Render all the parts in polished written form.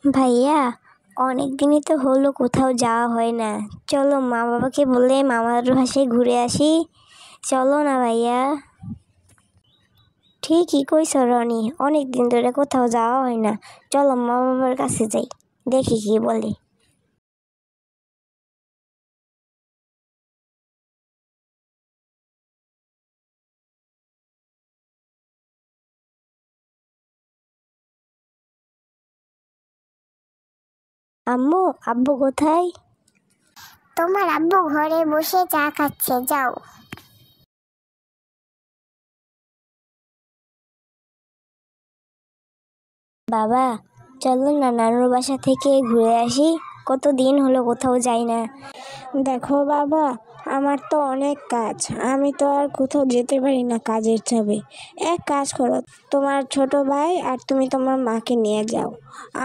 ভাইয়া, অনেক দিনই তো হলো কোথাও যাওয়া হয় না। চলো মা বাবাকে বলে মামার বাসায় ঘুরে আসি। চলো না ভাইয়া। ঠিকই কইছো রনি, অনেক দিন ধরে কোথাও যাওয়া হয় না। চলো মা বাবার কাছে যাই, দেখি কি বলে। আম্মু, আব্বু কোথায়? তোমার আব্বু ঘরে বসে চা খাচ্ছে, যাও। বাবা, চলো না নানুর বাসা থেকে ঘুরে আসি। কতদিন হলো কোথাও যাই না। দেখো বাবা, আমার তো অনেক কাজ, আমি তো আর কোথাও যেতে পারি না কাজের চাপে। এক কাজ করো, তোমার ছোট ভাই আর তুমি তোমার মাকে নিয়ে যাও,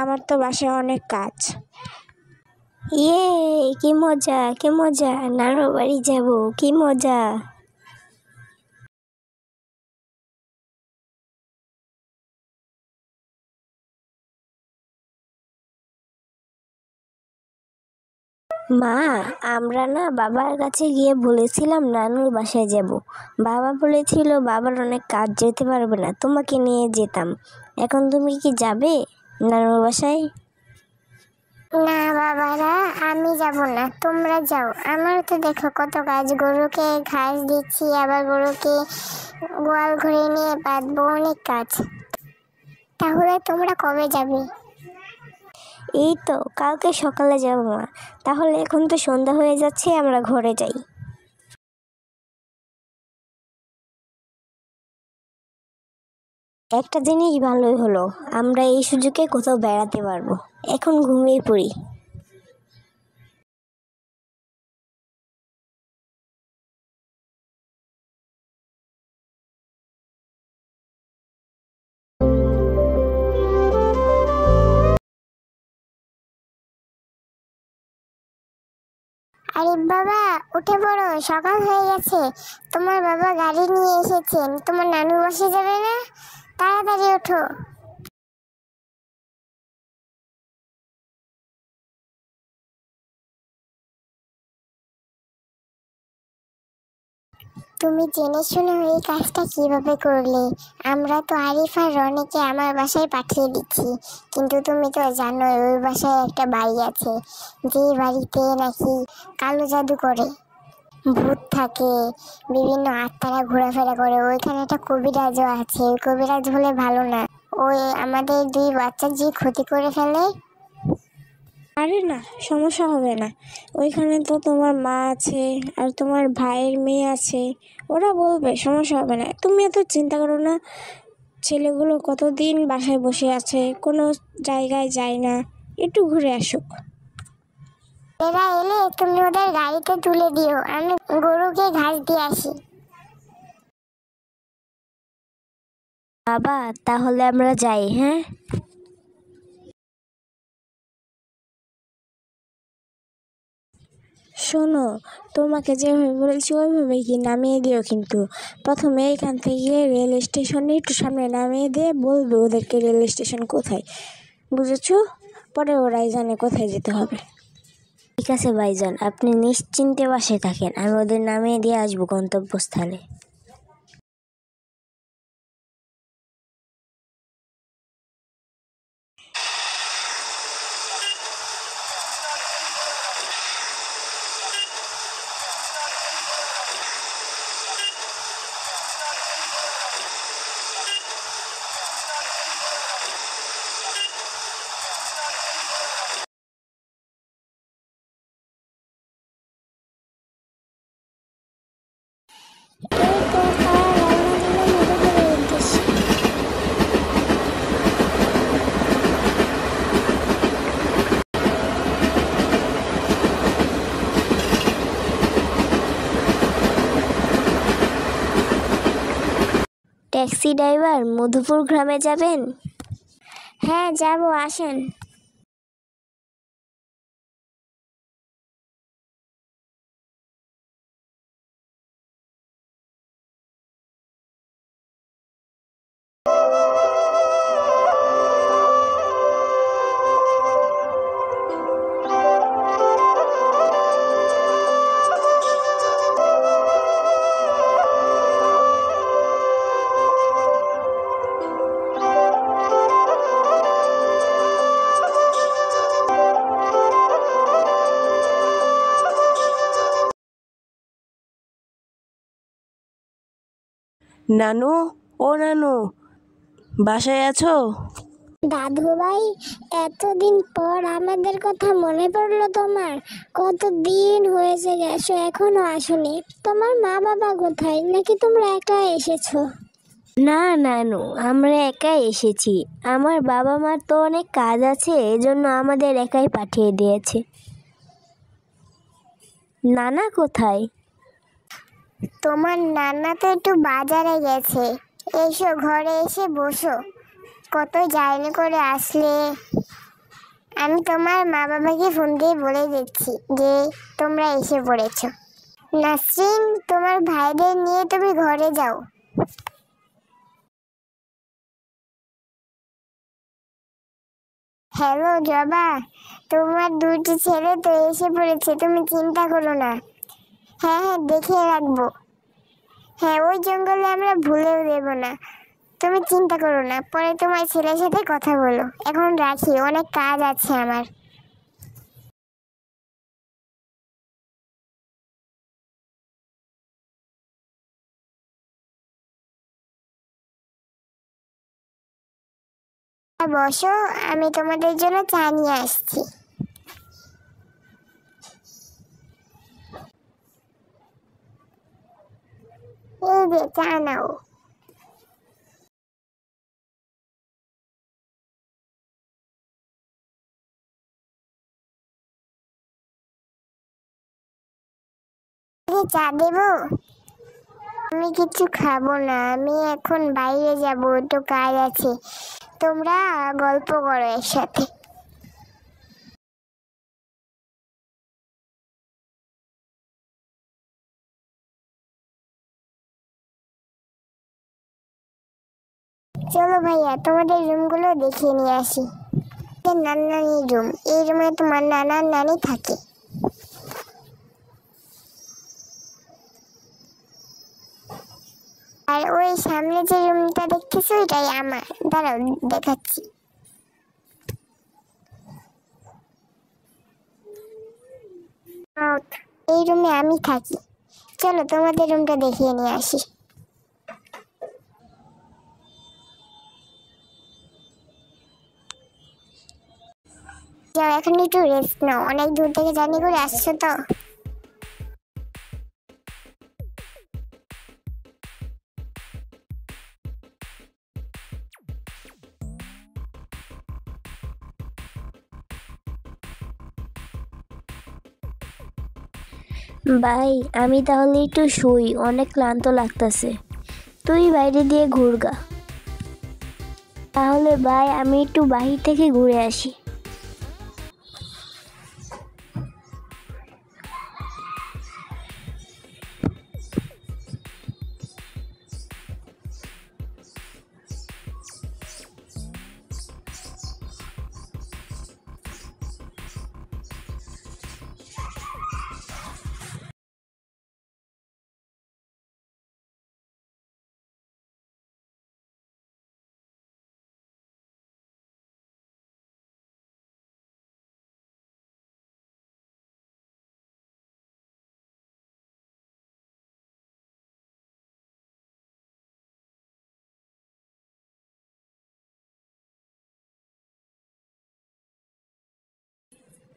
আমার তো বাসায় অনেক কাজ। ইয়ে, কি মজা কি মজা, নানুর বাড়ি যাব, কি মজা। মা, আমরা না বাবার কাছে গিয়ে বলেছিলাম নানুর বাসায় যাব। বাবা বলেছিল বাবার অনেক কাজ, যেতে পারবে না, তোমাকে নিয়ে যেতাম। এখন তুমি কি যাবে নানুর বাসায়? না বাবারা, আমি যাব না, তোমরা যাও। আমার তো দেখো কত কাজ, গরুকে ঘাস দিচ্ছি, আবার গরুকে গোয়াল ঘরে নিয়ে বাঁধবো, অনেক কাজ। তাহলে তোমরা কবে যাবে? এই তো কালকে সকালে যাব মা। তাহলে এখন তো সন্ধ্যা হয়ে যাচ্ছে, আমরা ঘরে যাই। একটা জিনিস ভালোই হলো, আমরা এই সুযোগে কোথাও বেড়াতে পারবো। এখন ঘুমিয়ে পড়ি। আরে বাবা, উঠে পড়ো, সকাল হয়ে গেছে। তোমার বাবা গাড়ি নিয়ে এসেছেন, তোমার নানু বসে যাবে না? তাড়াতাড়ি ওঠো। তুমি জেনে শুনে এই কাজটা কিভাবে করলে? আমরা তো আরিফ আর রনিকে আমার বাসায় পাঠিয়ে দিচ্ছি, কিন্তু তুমি তো জানো ওই বাসায় একটা বাড়ি আছে, যে বাড়িতে নাকি কালো জাদু করে, ভূত থাকে, বিভিন্ন আত্মারা ঘোরাফেরা করে। ওইখানে একটা কবিরাজও আছে, ওই কবিরাজ হলে ভালো না, ওই আমাদের দুই বাচ্চার যে ক্ষতি করে ফেলে। আরে না, সমস্যা হবে না। ওইখানে তো তোমার মা আছে আর তোমার ভাইয়ের মেয়ে আছে, ওরা বলবে, সমস্যা হবে না। তুমি এত চিন্তা করো না। ছেলেগুলো কতদিন বাসায় বসে আছে, কোনো জায়গায় যায় না, একটু ঘুরে আসুক। এরা এলে তুমি ওদের গাড়িতে তুলে দিও, আমি গরুকে ঘাস দিয়ে আসি। বাবা, তাহলে আমরা যাই, হ্যাঁ? শোনো, তোমাকে যেভাবে বলেছি ওইভাবেই কি নামিয়ে দিও, কিন্তু প্রথমে এখান থেকে রেল স্টেশনে একটু সামনে নামিয়ে দিয়ে বলবে ওদেরকে রেল স্টেশন কোথায়, বুঝেছো? পরে ওরাই জানে কোথায় যেতে হবে। ঠিক আছে ভাইজান, আপনি নিশ্চিন্তে বাসায় থাকেন, আমি ওদের নামিয়ে দিয়ে আসবো গন্তব্যস্থানে। এরপর তারা রওনা দিল মধুপুরের উদ্দেশ্যে। ট্যাক্সি ড্রাইভার, মধুপুর গ্রামে যাবেন? হ্যাঁ যাবো, আসেন। নানু, ও নানু, বাসায় আছো? দাদু ভাই, এতদিন পর আমাদের কথা মনে পড়লো তোমার? কতদিন হয়েছে গেছো, এখনো আসোনি। তোমার মা বাবা কোথায়? নাকি তোমরা একা এসেছো? না নানু, আমরা একাই এসেছি। আমার বাবা মার তো অনেক কাজ আছে, এজন্য আমাদের একাই পাঠিয়ে দিয়েছে। নানা কোথায়? তোমার নানা তো একটু বাজারে গেছে। এসো, ঘরে এসে বসো। কত জার্নি করে আসলে। আমি তোমার মা বাবাকে ফোন দিয়ে বলে দিচ্ছি যে তোমরা এসে পড়েছো। নাসরিন, তোমার ভাইদের নিয়ে তুমি ঘরে যাও। হ্যালো জবা, তোমার দুটি ছেলে তো এসে পড়েছে, তুমি চিন্তা করো না। হ্যাঁ হ্যাঁ, দেখে রাখবো। হ্যাঁ, ওই জঙ্গলে আমরা ভুলেও দেব না। তুমি চিন্তা করো না, পরে তোমার ছেলের সাথে কথা বলো। এখন রাখি, অনেক কাজ আছে আমার। বসো, আমি তোমাদের জন্য চা নিয়ে আসছি। এই যে চা নাও। চা দেবো? আমি কিছু খাবো না, আমি এখন বাইরে যাব, একটু কাজ আছে। তোমরা গল্প করো এর সাথে। চলো ভাইয়া, তোমাদের রুমগুলো দেখিয়ে নিয়ে আসি। নানানির রুম, এই রুমে তোমার নানার নানি থাকে। আর ওই সামনে যে রুমটা দেখতেছো, এটাই আমার। দাঁড়াও, দেখাচ্ছি। এই রুমে আমি থাকি। চলো তোমাদের রুমটা দেখিয়ে নিয়ে আসি। যাও, এখন একটু রেস্ট নাও, অনেক দূর থেকে জার্নি করে আসছো তো। ভাই, আমি তাহলে একটু শুই, অনেক ক্লান্ত লাগতেছে। তুই বাইরে দিয়ে ঘুরগা। তাহলে ভাই, আমি একটু বাহির থেকে ঘুরে আসি।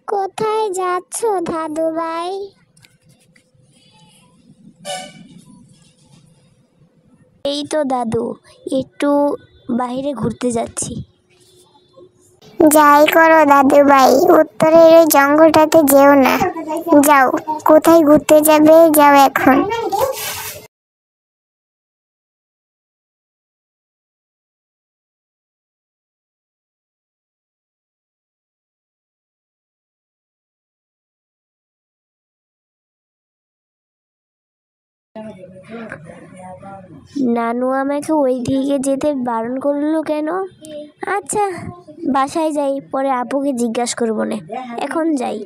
কোথায় যাচ্ছো দাদু ভাই? এই তো দাদু, একটু বাইরে ঘুরতে যাচ্ছি। যাই করো দাদু ভাই, উত্তরের ওই জঙ্গলটাতে যেও না। যাও, কোথায় ঘুরতে যাবে, যাও এখন। নানু আমাকে ওই দিকে যেতে বারণ করলো কেন? আচ্ছা, বাসায় যাই, পরে আপুকে জিজ্ঞাসা করবো না। এখন যাই।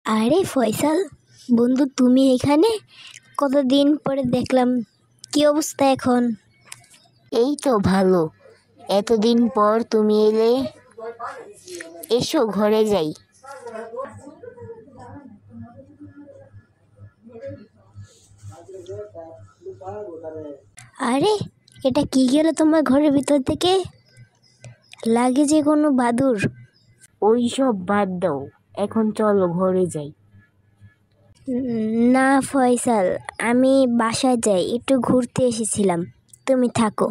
আরে ফয়সাল, বন্ধু তুমি এখানে? কতদিন পরে দেখলাম। কি অবস্থা এখন? এই তো ভালো। এতদিন পর তুমি এলে, এসো ঘরে যাই। আরে এটা কি গেল তোমার ঘরের ভিতর থেকে? লাগে যে কোনো বাদুর। ওই সব বাদ দাও, এখন চলো ঘরে যাই। না ফয়সাল, আমি বাসায় যাই, একটু ঘুরতে এসেছিলাম, তুমি থাকো।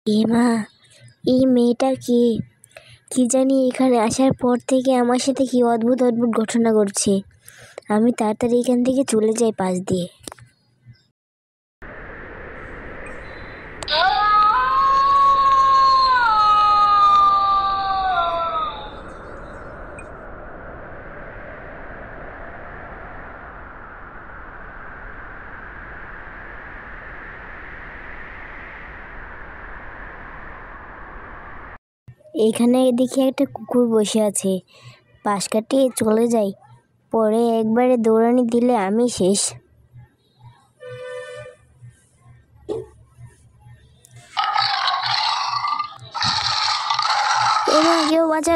এ মা, এই মেয়েটা কি? কি জানি এখানে আসার পর থেকে আমার সাথে কি অদ্ভুত অদ্ভুত ঘটনা ঘটছে। আমি তাড়াতাড়ি এখান থেকে চলে যাই পাশ দিয়ে। এখানে দেখি একটা কুকুর বসে আছে, পাশ কাটিয়ে চলে যাই, পরে একবারে দৌড়ানি দিলে আমি শেষ। এমা, কেউ বাঁচা।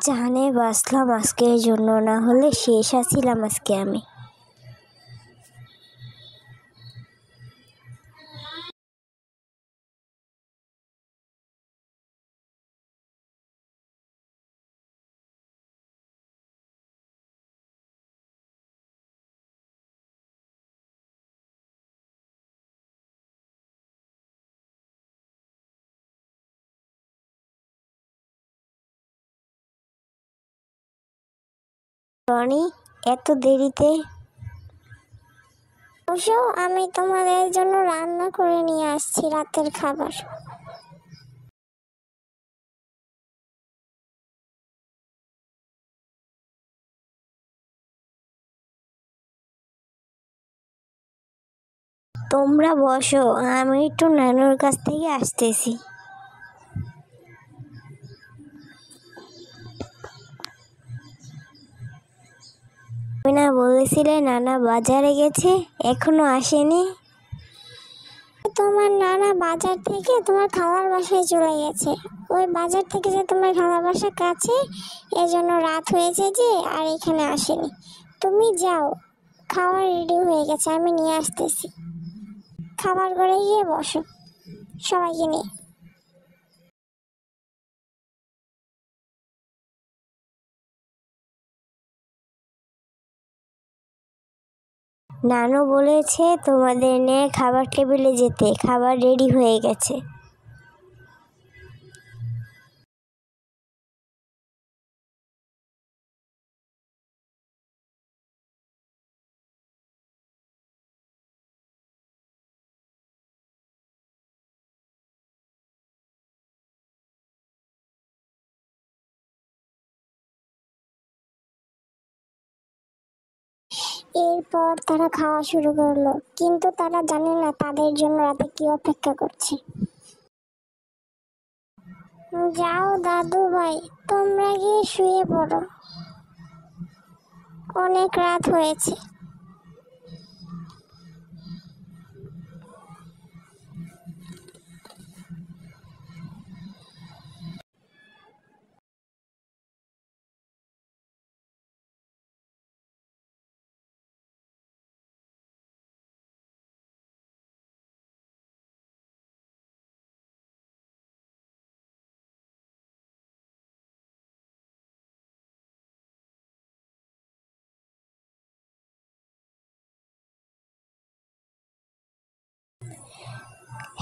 জানে বাঁচলাম আজকের জন্য, না হলে শেষ আছিলাম আজকে আমি। রনি, এত দেরিতে? অবশ্য আমি তোমাদের জন্য রান্না করে নিয়ে আসছি রাতের খাবার। তোমরা বসো, আমি একটু নানুর কাছ থেকে আসতেছি। তুমি না বলেছিলে নানা বাজারে গেছে, এখনো আসেনি? তোমার নানা বাজার থেকে তোমার খালার বাসায় চলে গেছে। ওই বাজার থেকে যে তোমার খালার বাসা কাছে, এজন্য রাত হয়েছে যে আর এখানে আসেনি। তুমি যাও, খাবার রেডি হয়ে গেছে, আমি নিয়ে আসতেছি। খাবার ঘরে গিয়ে বসো সবাইকে নিয়ে। নানু বলেছে তোমাদের নিয়ে খাবার টেবিলে যেতে, খাবার রেডি হয়ে গেছে। এরপর তারা খাওয়া শুরু করলো, কিন্তু তারা জানে না তাদের জন্য রাতে কি অপেক্ষা করছে। যাও দাদু ভাই, তোমরা গিয়ে শুয়ে পড়ো, অনেক রাত হয়েছে।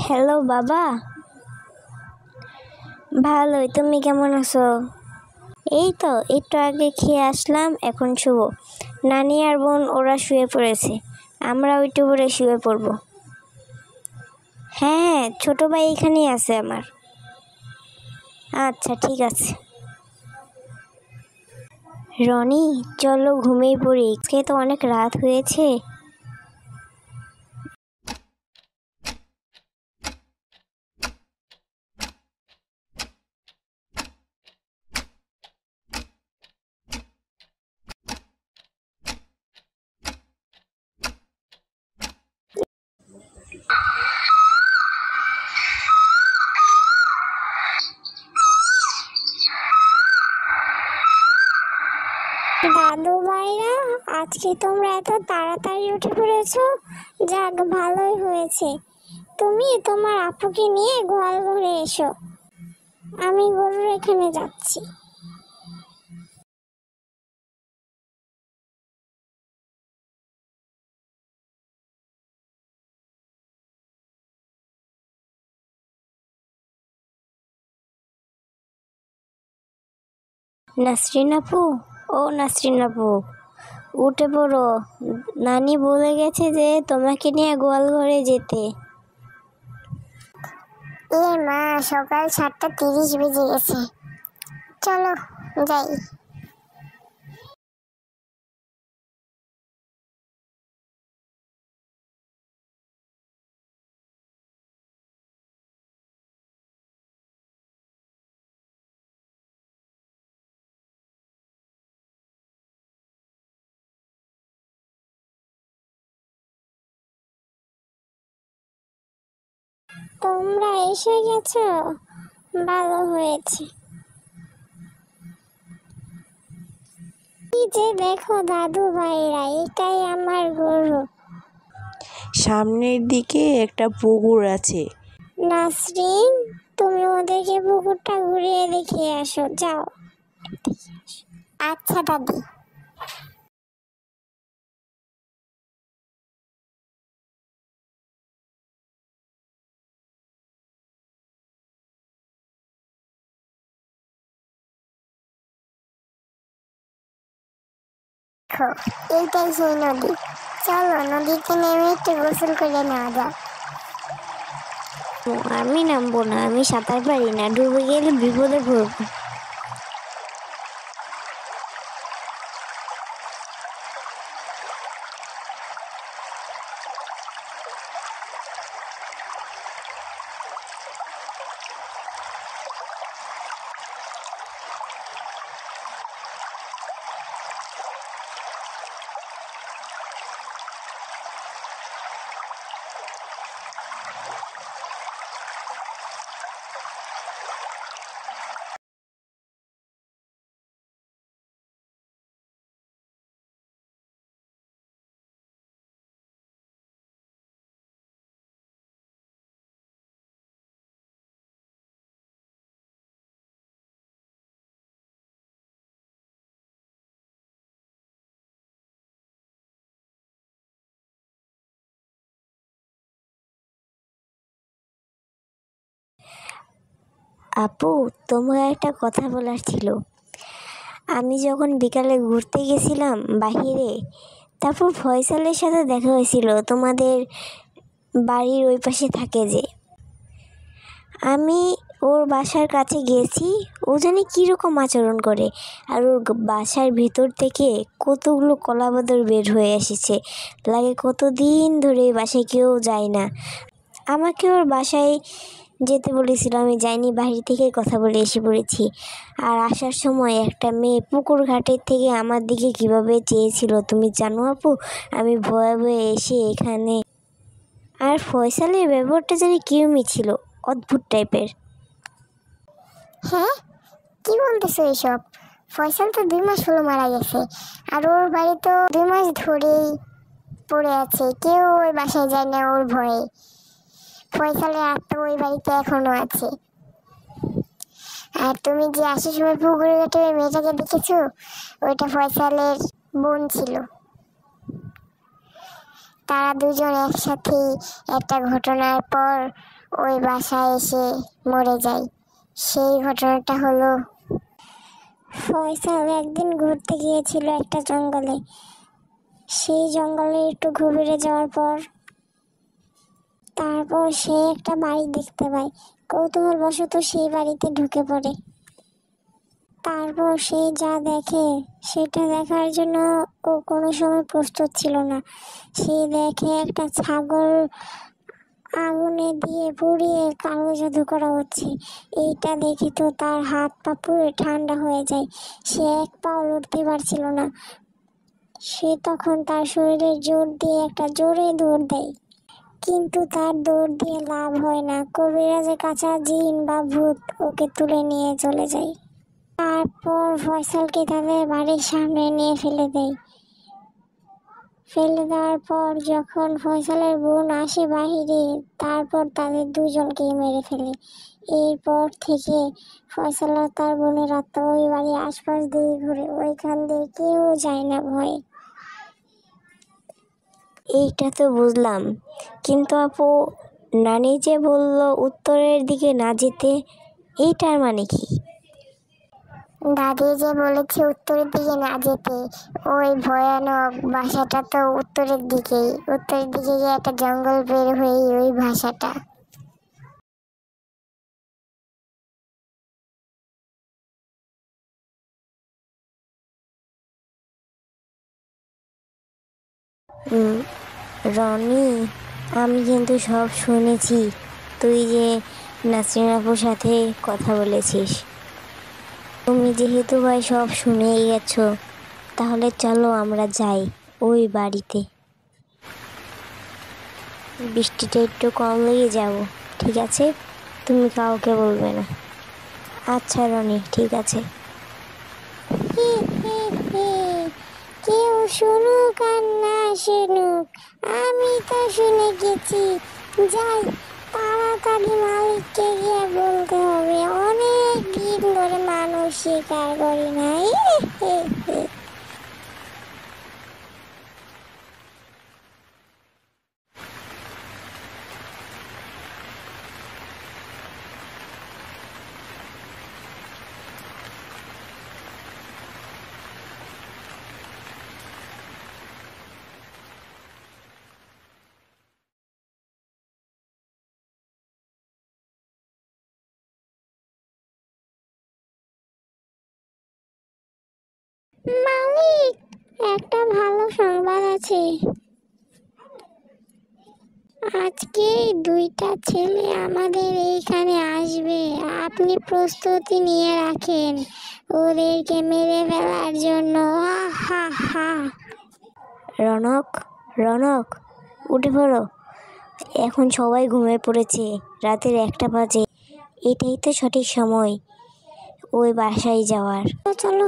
হ্যালো বাবা। ভালোই, তুমি কেমন আছো? এই তো একটু আগে খেয়ে আসলাম, এখন শুভ। নানি আর বোন ওরা শুয়ে পড়েছে, আমরাও একটু পরে শুয়ে পড়বো। হ্যাঁ, ছোট ভাই এখানেই আছে আমার। আচ্ছা ঠিক আছে। রনি, চলো ঘুমিয়ে পড়ি, আজকে তো অনেক রাত হয়েছে। দাদু ভাইরা, আজকে তোমরা এত তাড়াতাড়ি উঠে পড়েছো, যাক ভালোই হয়েছে। তুমি তোমার আপুকে নিয়ে গোয়াল ঘরে এসো, আমি গরুর এখানে যাচ্ছি। নাসরিন আপু, ও নাসরিন আপু, উঠে পড়ো। নানি বলে গেছে যে তোমাকে নিয়ে গোয়াল ঘরে যেতে। এ মা, সকাল 7:30 বেজে গেছে, চলো যাই। তোমরা এসে গেছো, ভালো হয়েছে। এই যে দেখো দাদু ভাইরা, এটাই আমার গরু। সামনের দিকে একটা পুকুর আছে। নাসরিন, তুমি ওদেরকে পুকুরটা ঘুরিয়ে দেখিয়ে আসো, যাও। আচ্ছা দাদি। দেখো, এইটাই সেই নদী, চলো নদীতে নেমে একটু গোসল করে নেওয়া যাক। আমি নামবো না, আমি সাঁতার পারি না, ডুবে গেলে বিপদে পড়বো। আপু, তোমার একটা কথা বলার ছিল। আমি যখন বিকালে ঘুরতে গেছিলাম বাহিরে, তারপর ফয়সালের সাথে দেখা হয়েছিল, তোমাদের বাড়ির ওই পাশে থাকে যে। আমি ওর বাসার কাছে গেছি, ও জানি কীরকম আচরণ করে, আর ওর বাসার ভিতর থেকে কতগুলো কলাবাদর বের হয়ে এসেছে। লাগে কতদিন ধরে এই বাসায় কেউ যায় না। আমাকে ওর বাসায় যেতে বলেছিল, আমি যাইনি, বাহির থেকে কথা বলে এসে পড়েছি। আর আসার সময় একটা মেয়ে পুকুর ঘাটের থেকে আমার দিকে কিভাবে চেয়েছিল তুমি জানো আপু? আমি ভয়ে ভয়ে এসে এখানে। আর ফয়সালের ব্যবহারটা জানি কিরমই ছিল, অদ্ভুত টাইপের। হ্যাঁ, কি বলতেছো এসব? ফয়সাল তো 2 মাস হলো মারা গেছে, আর ওর বাড়ি তো 2 মাস ধরেই পড়ে আছে, কেউ ওই বাসায় যায় না ওর ভয়ে। ফয়সালের আত্মা ওই বাড়িতে এখনো আছে। আর তুমি যে আসার সময় পুকুরে ঘাটে ওই মেয়েটাকে দেখেছো, ওইটা ফয়সালের বোন ছিল। তারা দুজন একসাথে একটা ঘটনার পর ওই বাসায় এসে মরে যায়। সেই ঘটনাটা হলো, ফয়সাল একদিন ঘুরতে গিয়েছিল একটা জঙ্গলে। সেই জঙ্গলে একটু গভীরে যাওয়ার পর তারপর সে একটা বাড়ি দেখতে পায়। কৌতূহলবশত সেই বাড়িতে ঢুকে পড়ে। তারপর সে যা দেখে সেটা দেখার জন্য ও কোনো সময় প্রস্তুত ছিল না। সে দেখে একটা ছাগল আগুনে দিয়ে পুড়িয়ে কালো জাদু করা হচ্ছে। এইটা দেখে তো তার হাত পা পুরো ঠান্ডা হয়ে যায়। সে এক পাও লড়তে পারছিল না। সে তখন তার শরীরের জোর দিয়ে একটা জোরে দৌড় দেয়, কিন্তু তার দৌড় দিয়ে লাভ হয় না। কবিরাজের কাছে জিন বা ভূত ওকে তুলে নিয়ে চলে যায়। তারপর ফয়সালকে তাদের বাড়ির সামনে নিয়ে ফেলে দেয়। ফেলে দেওয়ার পর যখন ফয়সালের বোন আসে বাহিরে, তারপর তাদের দুজনকেই মেরে ফেলে। এরপর থেকে ফয়সাল আর তার বোনের আত্মা ওই বাড়ির আশপাশ দিয়ে ঘুরে, ওইখান দিয়ে কেউ যায় না ভয়ে। এইটা তো বুঝলাম, কিন্তু আপু, নানি যে বলল উত্তরের দিকে না যেতে, এইটার মানে কি? দাদি যে বলেছে উত্তরের দিকে না যেতে, ওই ভয়ানক বাসাটা তো উত্তরের দিকেই। উত্তরের দিকে গিয়ে একটা জঙ্গল বের হয়ে ওই ভাষাটা। উম, রনি, আমি কিন্তু সব শুনেছি। তুই যে নাসরিন আপুর সাথে কথা বলেছিস, তুমি যেহেতু ভাই সব শুনেই গেছো, তাহলে চলো আমরা যাই ওই বাড়িতে। বৃষ্টিটা একটু কমলেই যাব, ঠিক আছে? তুমি কাউকে বলবে না। আচ্ছা রনি, ঠিক আছে। হি হি হি, কেউ শুনুক আর না শুনুক, আমি তো শুনে গেছি। যাই, তাড়াতাড়ি মালিককে গিয়ে বলতে হবে, অনেক দিন ধরে মানুষ শিকার করি না। হি হি হি। মালিক, একটা ভালো সংবাদ আছে। আজকে দুইটা ছেলে আমাদের এইখানে আসবে। আপনি প্রস্তুতি নিয়ে রাখেন ওদেরকে মেরে ফেলার জন্য। হা হা হা। রনক, রনক, উঠে পড়ো। এখন সবাই ঘুমিয়ে পড়েছে, রাতের 1টা বাজে। এটাই তো সঠিক সময় ওই বাসায় যাওয়ার। তো চলো।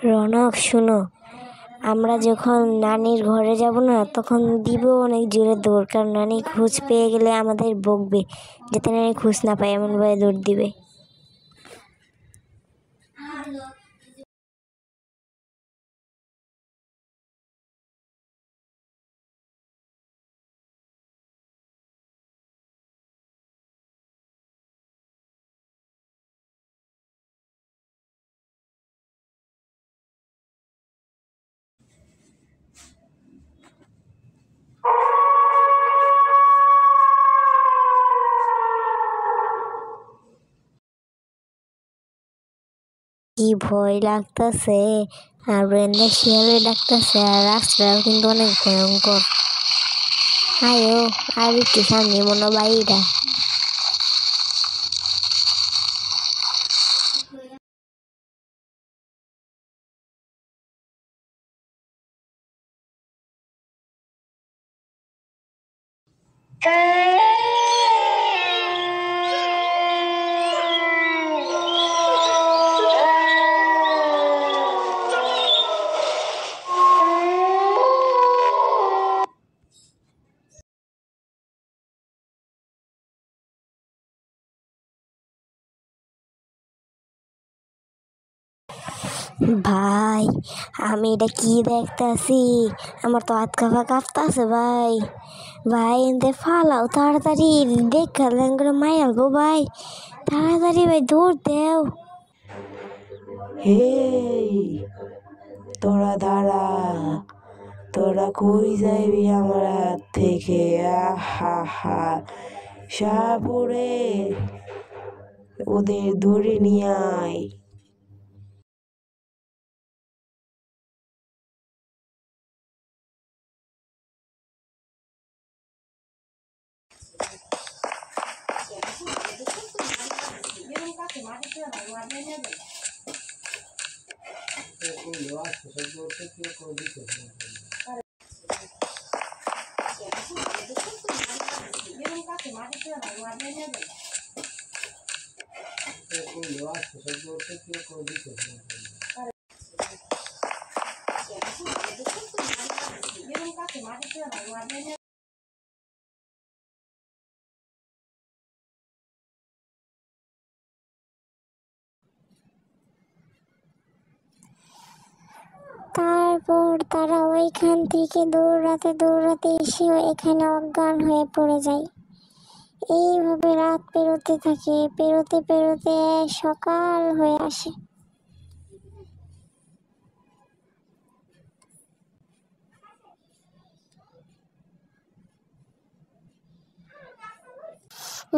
রনক শুনো, আমরা যখন নানির ঘরে যাব না, তখন দিব অনেক জোরে দৌড়, কারণ নানি খোঁজ পেয়ে গেলে আমাদের বকবে, যাতে নানি খোঁজ না পায় এমনভাবে দৌড় দিবে। কি ভয় লাগতেছে, আর ব্রেন্দা শিয়ালে ডাকতেছে, আর রাস্তাটাও কিন্তু অনেক ভয়ঙ্কর। আয়ো, আর একটু সামনে মনে হয় বাড়িটা। ভাই, আমি এটা কি দেখতাছি? আমার তো হাত কাঁপা কাঁপতাছে ভাই। ভাই এনতে ফালাও তাড়াতাড়ি, দেখা লেন করে মাই আলবো ভাই। তাড়াতাড়ি ভাই দৌড় দেও। হেই, তোরা দাঁড়া, তোরা কই যাইবি আমার হাত থেকে? আহা হা, শাহপুরে ওদের ধরে নিয়ে আয়। তারপর তারা ওইখান থেকে দৌড়াতে দৌড়াতে এসে এখানে অজ্ঞান হয়ে পড়ে যায়। এইভাবে রাত পেরোতে থাকে, পেরোতে পেরোতে সকাল হয়ে আসে।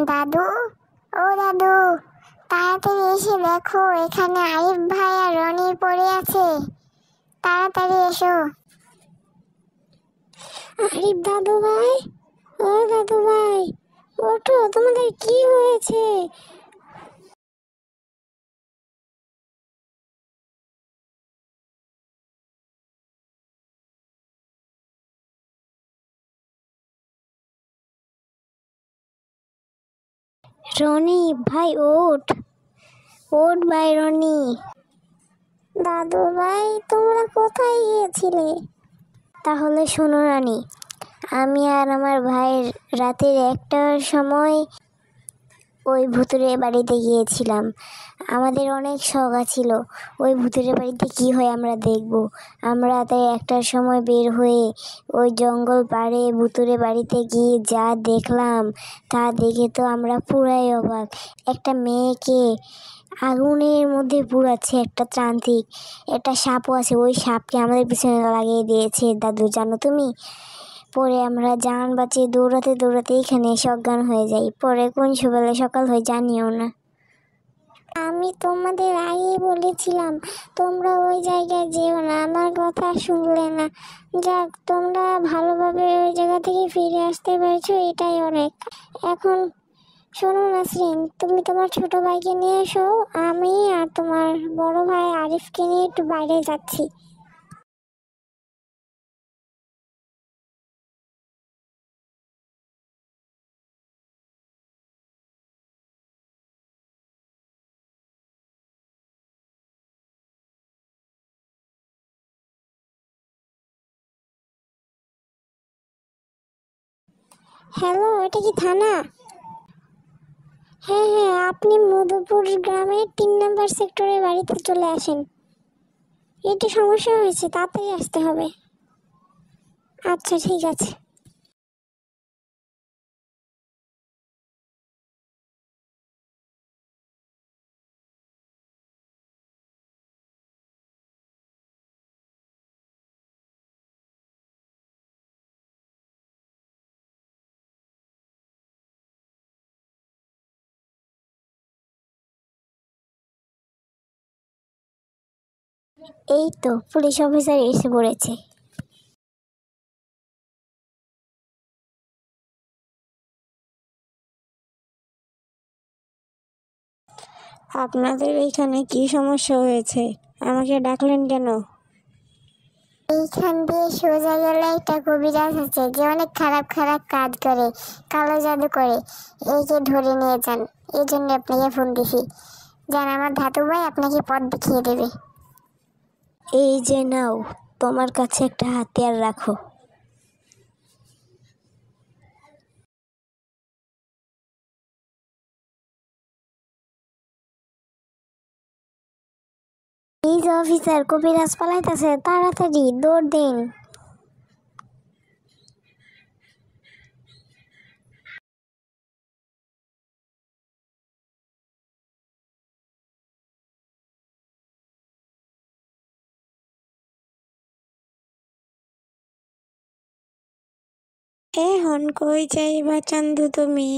দাদু, ও দাদু, তাড়াতাড়ি এসে দেখো এখানে আরিফ ভাই আর রনি পড়ে আছে। তাড়াতাড়ি এসো। আরিফ দাদু ভাই, ও দাদু ভাই, ওঠো, তোমাদের কি হয়েছে? রনি ভাই ওঠ, ওঠ ভাই রনি। দাদু ভাই, তোমরা কোথায় গিয়েছিলে? তাহলে শোনো রানী, আমি আর আমার ভাই রাতের 1টার সময় ওই ভুতুরে বাড়িতে গিয়েছিলাম। আমাদের অনেক শখ ছিল ওই ভুতুরে বাড়িতে কি হয় আমরা দেখব। আমরা তাই 1টার সময় বের হয়ে ওই জঙ্গল পাড়ে ভুতুরে বাড়িতে গিয়ে যা দেখলাম তা দেখে তো আমরা পুরাই অবাক। একটা মেয়েকে আগুনের মধ্যে পুড়াচ্ছে একটা তান্ত্রিক, একটা সাপও আছে, ওই সাপকে আমাদের পিছনে লাগিয়ে দিয়েছে দাদু, জানো তুমি? পরে আমরা জান বাঁচিয়ে দৌড়াতে দৌড়াতে এখানে এসে অজ্ঞান হয়ে যাই। পরে কোন সকালে সকাল হয়ে জানিও না। আমি তোমাদের আগেই বলেছিলাম তোমরা ওই জায়গায় যেও না, আমার কথা শুনলে না। যাক, তোমরা ভালোভাবে ওই জায়গা থেকে ফিরে আসতে পেরেছো, এটাই অনেক। এখন শোনো নাসরিন, তুমি তোমার ছোট ভাইকে নিয়ে এসো, আমি আর তোমার বড় ভাই আরিফকে নিয়ে একটু বাইরে যাচ্ছি। হ্যালো, এটা কি থানা? হ্যাঁ হ্যাঁ, আপনি মধুপুর গ্রামের 3 নম্বর সেক্টরের বাড়িতে চলে আসেন। একটু সমস্যা হয়েছে, তাড়াতাড়ি আসতে হবে। আচ্ছা, ঠিক আছে। এই তো পুলিশ অফিসার এসে পড়েছে। আপনাদের এইখানে কি সমস্যা হয়েছে? আমাকে ডাকলেন কেন? এইখান দিয়ে সোজা গেলে একটা কবিরাজ আছে যে অনেক খারাপ খারাপ কাজ করে, কালো জাদু করে। একে ধরে নিয়ে যান, এই জন্য আপনাকে ফোন দিছি। যান, আমার ধাতু ভাই আপনাকে পথ দেখিয়ে দেবে। এই যে নাও, তোমার কাছে একটা হাতিয়ার রাখো। এই যে অফিসার, কবিরাজ পালাইতেছে, তাড়াতাড়ি দৌড় দিন। এখন কই যাইবা চান্দু তুমি?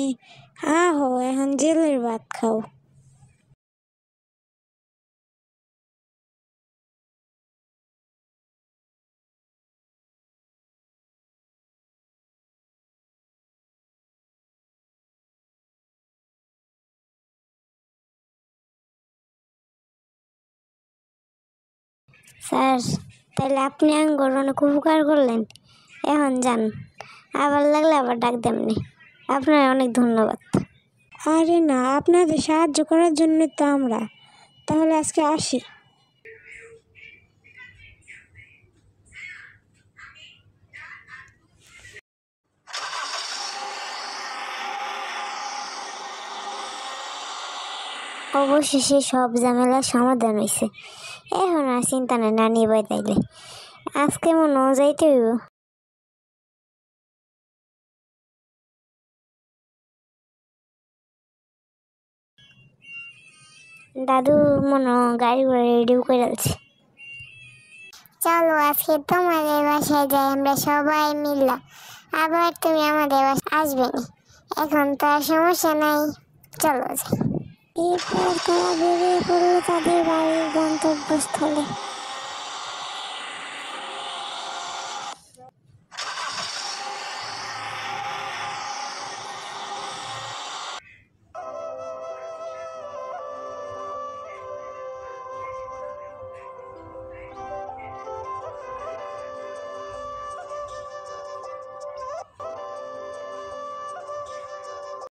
আহো এখন জেলের ভাত খাও। স্যার, তাহলে আপনি আঙ্গুর অনেক উপকার করলেন। এখন যান, আবার লাগলে আবার ডাক দেমনি। আপনার অনেক ধন্যবাদ। আরে না, আপনাদের সাহায্য করার জন্য তো আমরা। তাহলে আজকে আসি। অবশেষে সব ঝামেলার সমাধান হয়েছে। এখন আর চিন্তা নেই নানি বাই তাইলে। আজকে মনে হয় যাইতে হইব। দাদু মনে হয় গাড়ি ঘোড়া রেডি করে আছে। চলো আজকে তোমাদের বাসায় যাই আমরা সবাই মিললা। আবার তুমি আমাদের বাসায় আসবে না, এখন তো আর সমস্যা নাই, চলো যাই। এরপর তারা বেরিয়ে পড়লো তাদের বাড়ির গন্তব্যস্থলে।